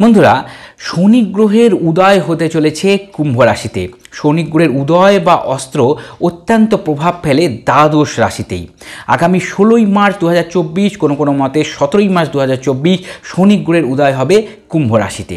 বন্ধুরা, শনি গ্রহের উদয় হতে চলেছে কুম্ভ রাশিতে। শনি গ্রহের উদয় বা অস্ত্র অত্যন্ত প্রভাব ফেলে দ্বাদশ রাশিতেই। আগামী 16ই মার্চ 2024, কোনো মতে 17ই মার্চ 2024 শনি গ্রহের উদয় হবে কুম্ভ রাশিতে।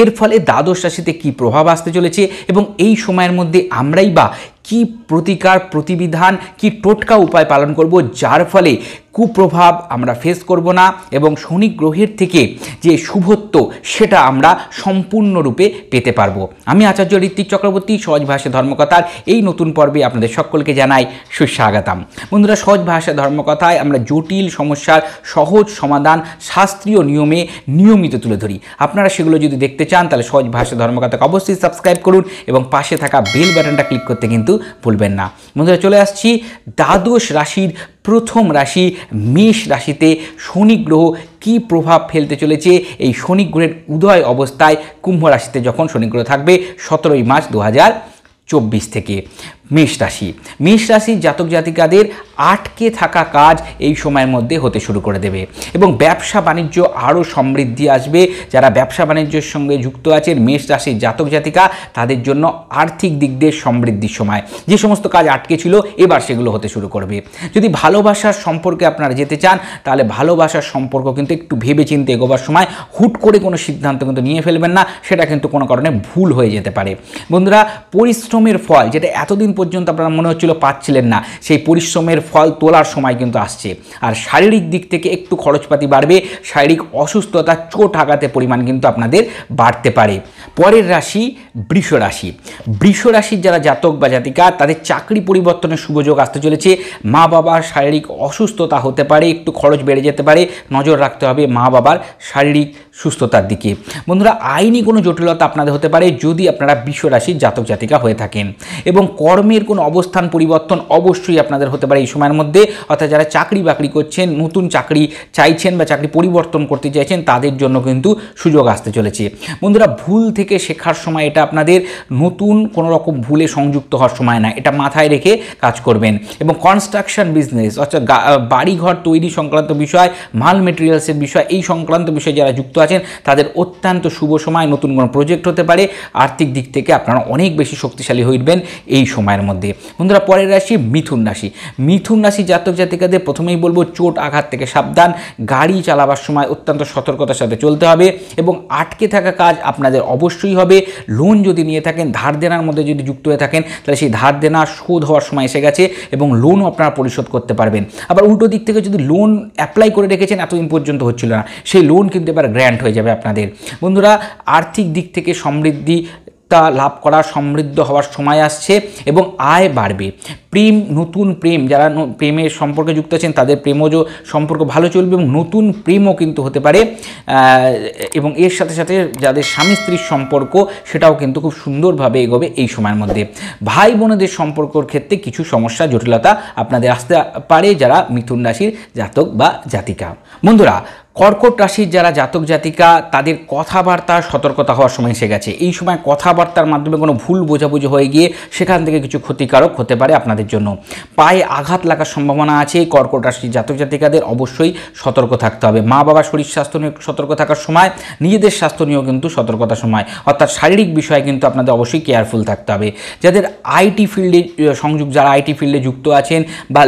এর ফলে দ্বাদশ রাশিতে কী প্রভাব আসতে চলেছে এবং এই সময়ের মধ্যে আমরাই বা কি প্রতিকার, প্রতিবিধান, কি টোটকা উপায় পালন করব যার ফলে কুপ্রভাব আমরা ফেস করব না এবং শনি গ্রহের থেকে যে শুভত্ব সেটা আমরা সম্পূর্ণরূপে পেতে পারবো। আমি আচার্য ঋত্বিক চক্রবর্তী, সহজ ভাষা ধর্মকথার এই নতুন পর্বে আপনাদের সকলকে জানাই সুস্বাগতম। বন্ধুরা, সহজ ভাষা ধর্মকথায় আমরা জটিল সমস্যার সহজ সমাধান শাস্ত্রীয় নিয়মে নিয়মিত তুলে ধরি। আপনারা সেগুলো যদি দেখতে চান তাহলে সহজ ভাষা ধর্মকথাকে অবশ্যই সাবস্ক্রাইব করুন এবং পাশে থাকা বেল বাটনটা ক্লিক করতে কিন্তু ভুলবেন না। বন্ধুরা, চলে আসছি দ্বাদশ রাশির প্রথম রাশি মেষ রাশিতে শনি গ্রহ কী প্রভাব ফেলতে চলেছে এই শনি গ্রহের উদয় অবস্থায় কুম্ভ রাশিতে যখন শনি গ্রহ থাকবে 17ই মার্চ 2024 থেকে। মেষ রাশির জাতক জাতিকাদের আটকে থাকা কাজ এই সময়ের মধ্যে হতে শুরু করে দেবে এবং ব্যবসা বাণিজ্য আরও সমৃদ্ধি আসবে। যারা ব্যবসা বাণিজ্যের সঙ্গে যুক্ত আছেন মেষ রাশির জাতক জাতিকা, তাদের জন্য আর্থিক দিক দিয়ে সমৃদ্ধির সময়। যে সমস্ত কাজ আটকে ছিল এবার সেগুলো হতে শুরু করবে। যদি ভালোবাসার সম্পর্কে আপনারা যেতে চান তাহলে ভালোবাসার সম্পর্ক কিন্তু একটু ভেবেচিন্তে এগোবার সময় হুট করে কোনো সিদ্ধান্ত কিন্তু নিয়ে ফেলবেন না, সেটা কিন্তু কোনো কারণে ভুল হয়ে যেতে পারে। বন্ধুরা, পরিশ্রমের ফল যেটা এতদিন পর্যন্ত আপনারা মনে হচ্ছিল পাচ্ছিলেন না, সেই পরিশ্রমের ফল তোলার সময় কিন্তু আসছে। আর শারীরিক দিক থেকে একটু খরচপাতি বাড়বে, শারীরিক অসুস্থতা, চোট আঘাতের পরিমাণ কিন্তু আপনাদের বাড়তে পারে। পরের রাশি বৃষ রাশি। বৃষ রাশির যারা জাতক বা জাতিকা, তাদের চাকরি পরিবর্তনের শুভযোগ আসতে চলেছে। মা বাবার শারীরিক অসুস্থতা হতে পারে, একটু খরচ বেড়ে যেতে পারে, নজর রাখতে হবে মা বাবার শারীরিক সুস্থতার দিকে। বন্ধুরা, আইনি কোনো জটিলতা আপনাদের হতে পারে যদি আপনারা বৃষ রাশির জাতক জাতিকা হয়ে থাকেন এবং কর্মের কোনো অবস্থান পরিবর্তন অবশ্যই আপনাদের হতে পারে এই সময়ের মধ্যে। অর্থাৎ যারা চাকরি বাকরি করছেন, নতুন চাকরি চাইছেন বা চাকরি পরিবর্তন করতে চাইছেন, তাদের জন্য কিন্তু সুযোগ আসতে চলেছে। বন্ধুরা, ভুল থেকে শেখার সময় এটা আপনাদের নতুন কোনো রকম ভুলে সংযুক্ত হওয়ার সময় না, এটা মাথায় রেখে কাজ করবেন। এবং কনস্ট্রাকশন বিজনেস অর্থাৎ বাড়িঘর তৈরি সংক্রান্ত বিষয়, মাল মেটেরিয়ালসের বিষয়, এই সংক্রান্ত বিষয়ে যারা যুক্ত আছেন তাদের অত্যন্ত শুভ সময়। নতুন কোনো প্রজেক্ট হতে পারে। আর্থিক দিক থেকে আপনারা অনেক বেশি শক্তিশালী হইবেন এই সময়ের মধ্যে। বন্ধুরা, পরের রাশি মিথুন রাশি। মিথুন রাশি জাতক জাতিকাদের প্রথমেই বলবো চোট আঘাত থেকে সাবধান। গাড়ি চালাবার সময় অত্যন্ত সতর্কতার সাথে চলতে হবে এবং আটকে থাকা কাজ আপনাদের অবশ্যই হবে। লোন যদি নিয়ে থাকেন, ধার দেনার মধ্যে যদি যুক্ত হয়ে থাকেন, তাহলে সেই ধার দেনা শোধ হওয়ার সময় এসে গেছে এবং লোনও আপনারা পরিশোধ করতে পারবেন। আবার উল্টো দিক থেকে যদি লোন অ্যাপ্লাই করে রেখেছেন, এতদিন পর্যন্ত হচ্ছিল না, সেই লোন কিন্তু এবার গ্র্যান্ট হয়ে যাবে আপনাদের। বন্ধুরা, আর্থিক দিক থেকে সমৃদ্ধি লাভ করা, সমৃদ্ধ হওয়ার সময় আসছে এবং আয় বাড়বে। নতুন প্রেম, যারা প্রেমের সম্পর্কে যুক্ত আছেন তাদের প্রেমজ সম্পর্ক ভালো চলবে এবং নতুন প্রেমও কিন্তু হতে পারে। এবং এর সাথে সাথে যাদের স্বামী স্ত্রীর সম্পর্ক সেটাও কিন্তু খুব সুন্দরভাবে এগোবে এই সময়ের মধ্যে। ভাই বোনেদের সম্পর্কর ক্ষেত্রে কিছু সমস্যা, জটিলতা আপনাদের আসতে পারে যারা মিথুন রাশির জাতক বা জাতিকা। বন্ধুরা, কর্কট রাশির যারা জাতক জাতিকা, তাদের কথাবার্তার সতর্কতা হওয়ার সময় এসে গেছে। এই সময় কথাবার্তার মাধ্যমে কোনো ভুল বোঝাবুঝি হয়ে গিয়ে সেখান থেকে কিছু ক্ষতিকারক হতে পারে আপনাদের জন্য। পায়ে আঘাত লাগার সম্ভাবনা আছে। কর্কট রাশির জাতক জাতিকাদের অবশ্যই সতর্ক থাকতে হবে। মা বাবার শরীর স্বাস্থ্য নিয়ে সতর্ক থাকার সময়, নিজেদের স্বাস্থ্য নিয়েও কিন্তু সতর্কতার সময়, অর্থাৎ শারীরিক বিষয়ে কিন্তু আপনাদের অবশ্যই কেয়ারফুল থাকতে হবে। যাদের আইটি ফিল্ডে যারা আইটি ফিল্ডে যুক্ত আছেন বা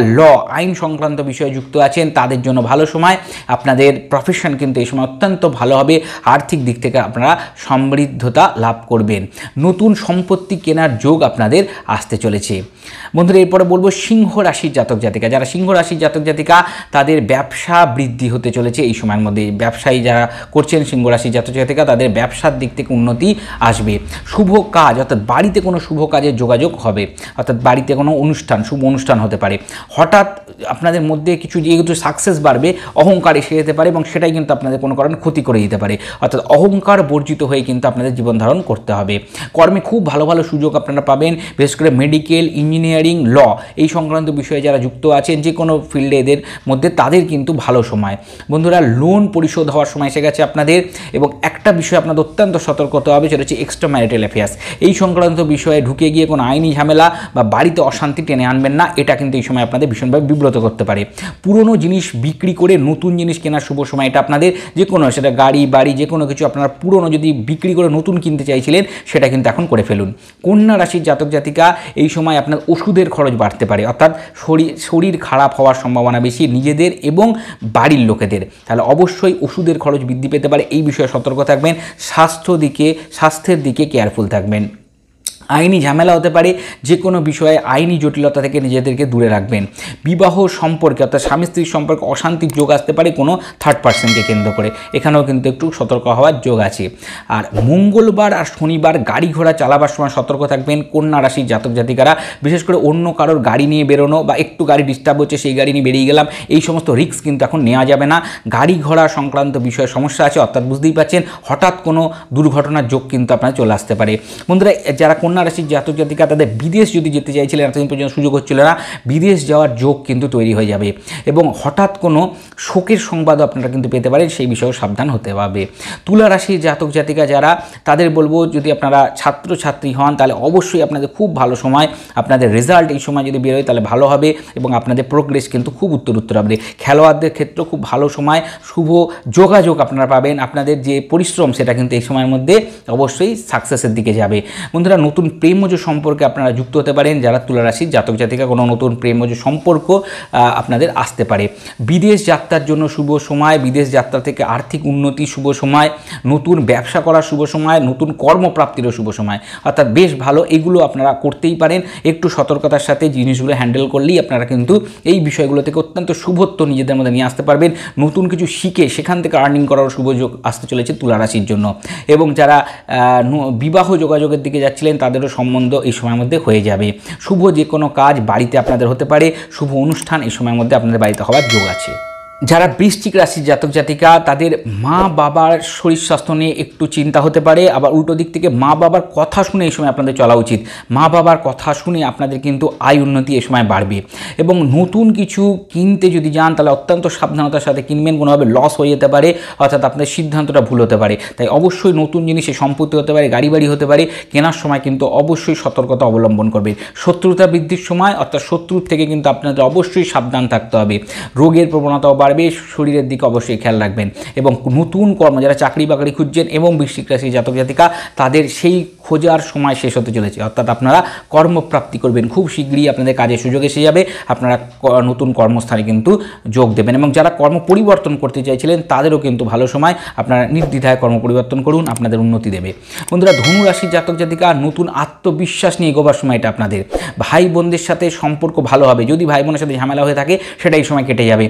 আইন সংক্রান্ত বিষয়ে যুক্ত আছেন, তাদের জন্য ভালো সময়। আপনাদের প্রফেশন কিন্তু এই সময় অত্যন্ত ভালো হবে। আর্থিক দিক থেকে আপনারা সমৃদ্ধতা লাভ করবেন। নতুন সম্পত্তি কেনার যোগ আপনাদের আসতে চলেছে। বন্ধুরা, এরপরে বলবো সিংহ রাশির জাতক জাতিকা। যারা সিংহ রাশির জাতক জাতিকা, তাদের ব্যবসা বৃদ্ধি হতে চলেছে এই সময়ের মধ্যে। ব্যবসায়ী যারা করছেন সিংহ রাশির জাতক জাতিকা, তাদের ব্যবসার দিক থেকে উন্নতি আসবে। শুভ কাজ অর্থাৎ বাড়িতে কোনো শুভ কাজের যোগাযোগ হবে, অর্থাৎ বাড়িতে কোনো অনুষ্ঠান, শুভ অনুষ্ঠান হতে পারে। হঠাৎ আপনাদের মধ্যে কিছু যেহেতু সাকসেস বাড়বে, অহংকার এসে যেতে পারে এবং সেটাই কিন্তু আপনাদের কোনো কারণে ক্ষতি করে দিতে পারে। অর্থাৎ অহংকার বর্জিত হয়ে কিন্তু আপনাদের জীবন ধারণ করতে হবে। কর্মে খুব ভালো ভালো সুযোগ আপনারা পাবেন, বিশেষ করে মেডিকেল, ইঞ্জিনিয়ারিং, এই সংক্রান্ত বিষয়ে যারা যুক্ত আছেন যে কোনো ফিল্ডে এদের মধ্যে, তাদের কিন্তু ভালো সময়। বন্ধুরা, লোন পরিশোধ হওয়ার সময় এসে গেছে আপনাদের এবং একটা বিষয় আপনাদের অত্যন্ত সতর্ক হতে হবে, সেটা হচ্ছে এক্সট্রা ম্যারিটাল অ্যাফেয়ার্স। এই সংক্রান্ত বিষয়ে ঢুকে গিয়ে কোনো আইনি ঝামেলা বা বাড়িতে অশান্তি টেনে আনবেন না, এটা কিন্তু এই সময় আপনাদের ভীষণভাবে বিব্রত করতে পারে। পুরনো জিনিস বিক্রি করে নতুন জিনিস কেনার শুভ সময় সময়টা আপনাদের। যে কোনো সেটা গাড়ি বাড়ি যে কোনো কিছু আপনারা পুরনো যদি বিক্রি করে নতুন কিনতে চাইছিলেন সেটা কিন্তু এখন করে ফেলুন। কন্যা রাশির জাতক জাতিকা এই সময় আপনার ওষুধের খরচ বাড়তে পারে, অর্থাৎ শরীর খারাপ হওয়ার সম্ভাবনা বেশি নিজেদের এবং বাড়ির লোকেদের। তাহলে অবশ্যই ওষুধের খরচ বৃদ্ধি পেতে পারে, এই বিষয়ে সতর্ক থাকবেন। স্বাস্থ্যের দিকে কেয়ারফুল থাকবেন। আইনি ঝামেলা হতে পারে, যে কোনো বিষয়ে আইনি জটিলতা থেকে নিজেদেরকে দূরে রাখবেন। বিবাহ সম্পর্কে অর্থাৎ স্বামী স্ত্রীর সম্পর্কে অশান্তির যোগ আসতে পারে কোনো থার্ড পার্সনকে কেন্দ্র করে, এখানেও কিন্তু একটু সতর্ক হওয়ার যোগ আছে। আর মঙ্গলবার আর শনিবার গাড়ি ঘোড়া চালাবার সময় সতর্ক থাকবেন কন্যা রাশির জাতক জাতিকারা। বিশেষ করে অন্য কারোর গাড়ি নিয়ে বেরোনো বা একটু গাড়ি ডিস্টার্ব হচ্ছে সেই গাড়ি নিয়ে বেরিয়ে গেলাম, এই সমস্ত রিস্ক কিন্তু এখন নেওয়া যাবে না। গাড়ি ঘোড়া সংক্রান্ত বিষয়ে সমস্যা আছে, অর্থাৎ বুঝতেই পারছেন হঠাৎ কোনো দুর্ঘটনার যোগ কিন্তু আপনার চলে আসতে পারে। বন্ধুরা, যারা কন্যা রাশির জাতক জাতিকা তাদের বিদেশ যদি যেতে চাইছিলেন এতদিন পর্যন্ত সুযোগ হচ্ছিল না, বিদেশ যাওয়ার যোগ কিন্তু তৈরি হয়ে যাবে এবং হঠাৎ কোনো শোকের সংবাদও আপনারা কিন্তু পেতে পারেন, সেই বিষয়েও সাবধান হতে হবে। তুলা রাশির জাতক জাতিকা যারা, তাদের বলবো যদি আপনারা ছাত্রছাত্রী হন তাহলে অবশ্যই আপনাদের খুব ভালো সময়, আপনাদের রেজাল্ট এই সময় যদি বেরোয় তাহলে ভালো হবে এবং আপনাদের প্রোগ্রেস কিন্তু খুব উত্তর হবে। খেলোয়াড়দের ক্ষেত্রে খুব ভালো সময়, শুভ যোগাযোগ আপনারা পাবেন। আপনাদের যে পরিশ্রম সেটা কিন্তু এই সময়ের মধ্যে অবশ্যই সাকসেসের দিকে যাবে। বন্ধুরা, নতুন প্রেমজ সম্পর্কে আপনারা যুক্ত হতে পারেন। যারা তুলা রাশির জাতক জাতিকা কোনো নতুন প্রেমজ সম্পর্ক আপনাদের আসতে পারে। বিদেশ যাত্রার জন্য শুভ সময়, বিদেশ যাত্রা থেকে আর্থিক উন্নতি শুভ সময়, নতুন ব্যবসা করার শুভ সময়, নতুন কর্মপ্রাপ্তিরও শুভ সময়, অর্থাৎ বেশ ভালো। এগুলো আপনারা করতেই পারেন, একটু সতর্কতার সাথে জিনিসগুলো হ্যান্ডেল করলেই আপনারা কিন্তু এই বিষয়গুলো থেকে অত্যন্ত শুভত্ব নিজেদের মধ্যে নিয়ে আসতে পারবেন। নতুন কিছু শিখে সেখান থেকে আর্নিং করার শুভ যোগ আসতে চলেছে তুলা রাশির জন্য। এবং যারা বিবাহ যোগাযোগের দিকে যাচ্ছিলেন তাদেরও সম্বন্ধ এই সময়ের মধ্যে হয়ে যাবে। শুভ যে কোনো কাজ বাড়িতে আপনাদের হতে পারে, শুভ অনুষ্ঠান এই সময়ের মধ্যে আপনাদের বাড়িতে হওয়ার যোগ আছে। যারা বৃশ্চিক রাশির জাতক জাতিকা তাদের মা বাবার শরীর স্বাস্থ্য নিয়ে একটু চিন্তা হতে পারে, আবার উল্টো দিক থেকে মা বাবার কথা শুনে এই সময় আপনাদের চলা উচিত। মা বাবার কথা শুনে আপনাদের কিন্তু আয় উন্নতি এই সময় বাড়বে এবং নতুন কিছু কিনতে যদি যান তাহলে অত্যন্ত সাবধানতার সাথে কিনবেন, কোনোভাবে লস হয়ে যেতে পারে, অর্থাৎ আপনাদের সিদ্ধান্তটা ভুল হতে পারে। তাই অবশ্যই নতুন জিনিসে সম্পত্তি হতে পারে, গাড়ি বাড়ি হতে পারে, কেনার সময় কিন্তু অবশ্যই সতর্কতা অবলম্বন করবে। শত্রুতা বৃদ্ধির সময় অর্থাৎ শত্রুর থেকে কিন্তু আপনাদের অবশ্যই সাবধান থাকতে হবে। রোগের প্রবণতাও বাড়বে, শরীরের দিকে অবশ্যই খেয়াল রাখবেন এবং নতুন কর্ম যারা চাকরি বাকরি খুঁজছেন এবং বৃশ্চিক রাশির জাতক জাতিকা তাদের সেই খোঁজার সময় শেষ হতে চলেছে, অর্থাৎ আপনারা কর্মপ্রাপ্তি করবেন। খুব শীঘ্রই আপনাদের কাজের সুযোগ এসে যাবে, আপনারা নতুন কর্মস্থানে কিন্তু যোগ দেবেন। এবং যারা কর্ম পরিবর্তন করতে চাইছিলেন তাদেরও কিন্তু ভালো সময়, আপনারা নির্দ্বিধায় কর্ম পরিবর্তন করুন, আপনাদের উন্নতি দেবে। বন্ধুরা, ধনু রাশির জাতক জাতিকা নতুন আত্মবিশ্বাস নিয়ে এগোবার সময়টা আপনাদের। ভাই বোনদের সাথে সম্পর্ক ভালো হবে, যদি ভাই বোনের সাথে ঝামেলা হয়ে থাকে সেটা এই সময় কেটে যাবে।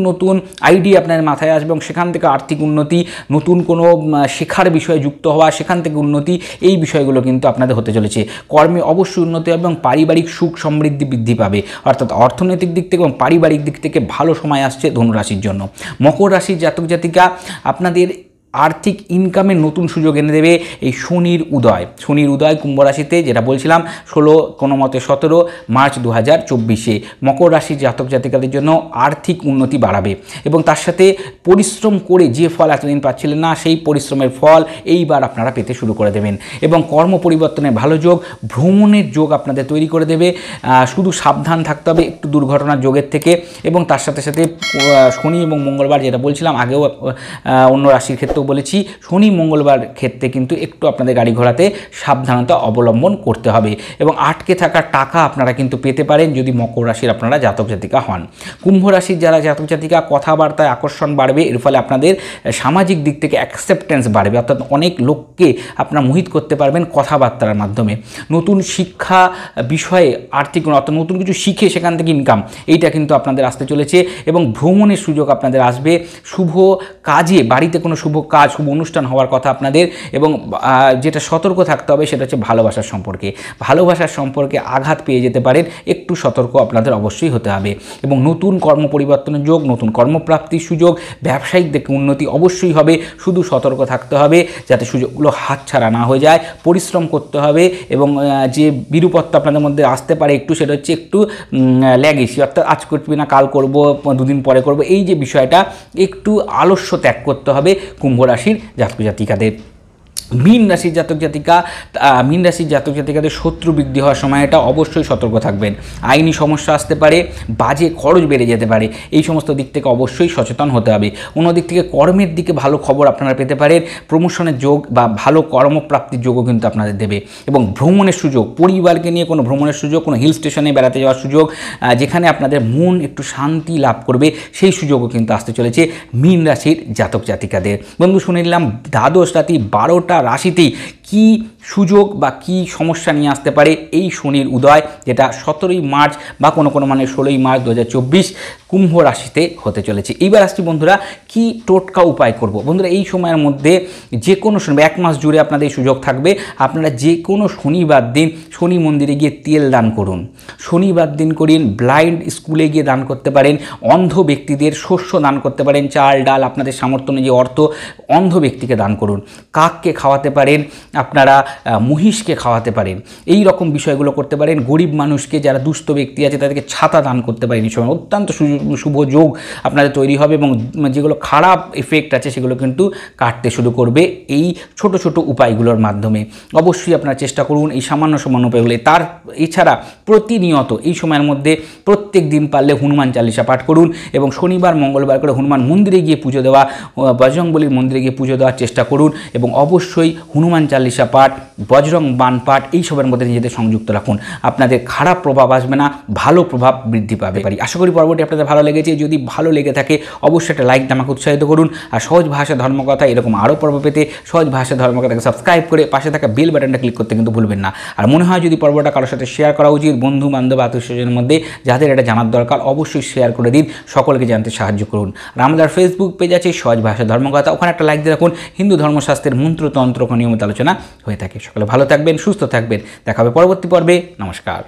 নতুন আইডিয়া আপনাদের মাথায় আসবে এবং সেখান থেকে আর্থিক উন্নতি, নতুন কোনো শেখার বিষয়ে যুক্ত হওয়া, সেখান থেকে উন্নতি, এই বিষয়গুলো কিন্তু আপনাদের হতে চলেছে। কর্মে অবশ্যই উন্নতি হবে এবং পারিবারিক সুখ সমৃদ্ধি বৃদ্ধি পাবে, অর্থাৎ অর্থনৈতিক দিক থেকে এবং পারিবারিক দিক থেকে ভালো সময় আসছে ধনু রাশির জন্য। মকর রাশির জাতক জাতিকা আপনাদের আর্থিক ইনকামের নতুন সুযোগ এনে দেবে এই শনির উদয় কুম্ভ রাশিতে, যেটা বলছিলাম 16 কোনো মতে 17 মার্চ 2024 মকর রাশির জাতক জাতিকাদের জন্য আর্থিক উন্নতি বাড়াবে এবং তার সাথে পরিশ্রম করে যে ফল এতদিন পাচ্ছিলেন না সেই পরিশ্রমের ফল এইবার আপনারা পেতে শুরু করে দেবেন এবং কর্ম পরিবর্তনের ভালো যোগ, ভ্রমণের যোগ আপনাদের তৈরি করে দেবে। শুধু সাবধান থাকতে হবে একটু দুর্ঘটনার যোগের থেকে এবং তার সাথে সাথে শনি এবং মঙ্গলবার, যেটা বলছিলাম আগেও অন্য রাশির ক্ষেত্রে বলেছি, শনি মঙ্গলবার ক্ষেত্রে কিন্তু একটু আপনাদের গাড়ি ঘোড়াতে সাবধানতা অবলম্বন করতে হবে এবং আটকে থাকা টাকা আপনারা কিন্তু পেতে পারেন যদি মকর রাশির আপনারা জাতক জাতিকা হন। কুম্ভ রাশির যারা জাতক জাতিকা কথাবার্তায় আকর্ষণ বাড়বে, এর ফলে আপনাদের সামাজিক দিক থেকে অ্যাকসেপ্টেন্স বাড়বে, অর্থাৎ অনেক লোককে আপনারা মোহিত করতে পারবেন কথাবার্তার মাধ্যমে। নতুন শিক্ষা বিষয়ে আর্থিক অর্থাৎ নতুন কিছু শিখে সেখান থেকে ইনকাম, এইটা কিন্তু আপনাদের আসতে চলেছে এবং ভ্রমণের সুযোগ আপনাদের আসবে। শুভ কাজে, বাড়িতে কোনো শুভ কাজ, শুভ অনুষ্ঠান হওয়ার কথা আপনাদের এবং যেটা সতর্ক থাকতে হবে সেটা হচ্ছে ভালোবাসার সম্পর্কে আঘাত পেয়ে যেতে পারেন, একটু সতর্ক আপনাদের অবশ্যই হতে হবে এবং নতুন কর্ম পরিবর্তনের যোগ, নতুন কর্মপ্রাপ্তির সুযোগ, ব্যবসায়িক দিকে উন্নতি অবশ্যই হবে, শুধু সতর্ক থাকতে হবে যাতে সুযোগগুলো হাতছাড়া না হয়ে যায়। পরিশ্রম করতে হবে এবং যে বিরূপত্ব আপনাদের মধ্যে আসতে পারে একটু, সেটা হচ্ছে একটু ল্যাগিসি, অর্থাৎ আজ করবি না কাল করব, দুদিন পরে করব, এই যে বিষয়টা একটু আলস্য ত্যাগ করতে হবে কুম্ভ রাশির জাতক জাতিকাদের। মীন রাশির জাতক জাতিকাদের শত্রু বৃদ্ধি হওয়ার সময় এটা অবশ্যই সতর্ক থাকবেন। আইনি সমস্যা আসতে পারে, বাজে খরচ বেড়ে যেতে পারে, এই সমস্ত দিক থেকে অবশ্যই সচেতন হতে হবে। অন্যদিক থেকে কর্মের দিকে ভালো খবর আপনারা পেতে পারেন, প্রমোশনের যোগ বা ভালো কর্মপ্রাপ্তির যোগও কিন্তু আপনাদের দেবে। এবং ভ্রমণের সুযোগ, পরিবারকে নিয়ে কোনো ভ্রমণের সুযোগ, কোনো হিল স্টেশনে বেড়াতে যাওয়ার সুযোগ, যেখানে আপনাদের মন একটু শান্তি লাভ করবে, সেই সুযোগও কিন্তু আসতে চলেছে মীন রাশির জাতক জাতিকাদের। বন্ধু, শুনে নিলাম দ্বাদশ রাতি 12টা রাশিতেই কি সুযোগ বা কি সমস্যা নিয়ে আসতে পারে এই শনির উদয়, যেটা 17ই মার্চ বা কোনো মানে 16ই মার্চ 2024 কুম্ভ রাশিতে হতে চলেছে। এইবার আসছি বন্ধুরা, কি টোটকা উপায় করব। বন্ধুরা, এই সময়ের মধ্যে যে কোনো শনিবার, 1 মাস জুড়ে আপনাদের এই সুযোগ থাকবে। আপনারা যে কোনো শনিবার দিন শনি মন্দিরে গিয়ে তেল দান করুন, শনিবার দিন করিন। ব্লাইন্ড স্কুলে গিয়ে দান করতে পারেন, অন্ধ ব্যক্তিদের শস্য দান করতে পারেন, চাল ডাল আপনাদের সামর্থ্য অনুযায়ী অর্থ অন্ধ ব্যক্তিকে দান করুন, কাককে খাওয়াতে পারেন, আপনারা মহিষকে খাওয়াতে পারেন, এই রকম বিষয়গুলো করতে পারেন। গরিব মানুষকে, যারা দুস্থ ব্যক্তি আছে তাদেরকে ছাতা দান করতে পারেন। এই সময় অত্যন্ত শুভ যোগ আপনাদের তৈরি হবে এবং যেগুলো খারাপ এফেক্ট আছে সেগুলো কিন্তু কাটতে শুরু করবে এই ছোট ছোট উপায়গুলোর মাধ্যমে। অবশ্যই আপনারা চেষ্টা করুন এই সামান্য উপায়গুলো। এছাড়া প্রতিনিয়ত এই সময়ের মধ্যে প্রত্যেক দিন পারলে হনুমান চালিসা পাঠ করুন এবং শনিবার মঙ্গলবার করে হনুমান মন্দিরে গিয়ে পুজো দেওয়া, বজরংবলীর মন্দিরে গিয়ে পুজো দেওয়ার চেষ্টা করুন এবং অবশ্যই হনুমান চালিসা পাঠ, বজরং বাণ পাঠ এইসবের মধ্যে নিজেদের সংযুক্ত রাখুন। আপনাদের খারাপ প্রভাব আসবে না, ভালো প্রভাব বৃদ্ধি পাবে। আশা করি পর্বটি আপনাদের ভালো লেগেছে। যদি ভালো লেগে থাকে অবশ্যই একটা লাইক দিয়ে আমাকে উৎসাহিত করুন। আর সহজ ভাষা ধর্মকথা এরকম আরও পর্ব পেতে সহজ ভাষা ধর্মকথাকে সাবস্ক্রাইব করে পাশে থাকা বেল বাটনটা ক্লিক করতে কিন্তু ভুলবেন না। আর মনে হয় যদি পর্বটা কারোর সাথে শেয়ার করা উচিত, বন্ধু বান্ধব আত্মীয়স্বজনের মধ্যে যাদের এটা জানার দরকার, অবশ্যই শেয়ার করে দিন, সকলকে জানতে সাহায্য করুন। আর আমাদের ফেসবুক পেজ আছে সহজ ভাষা ধর্মকথা, ওখানে একটা লাইক দিয়ে রাখুন। হিন্দু ধর্মশাস্ত্রের মন্ত্রতন্ত্র নিয়মিত আলোচনা হয়ে থাকে। সকলে ভালো থাকবেন, সুস্থ থাকবেন। দেখা হবে পরবর্তী পর্বে। নমস্কার।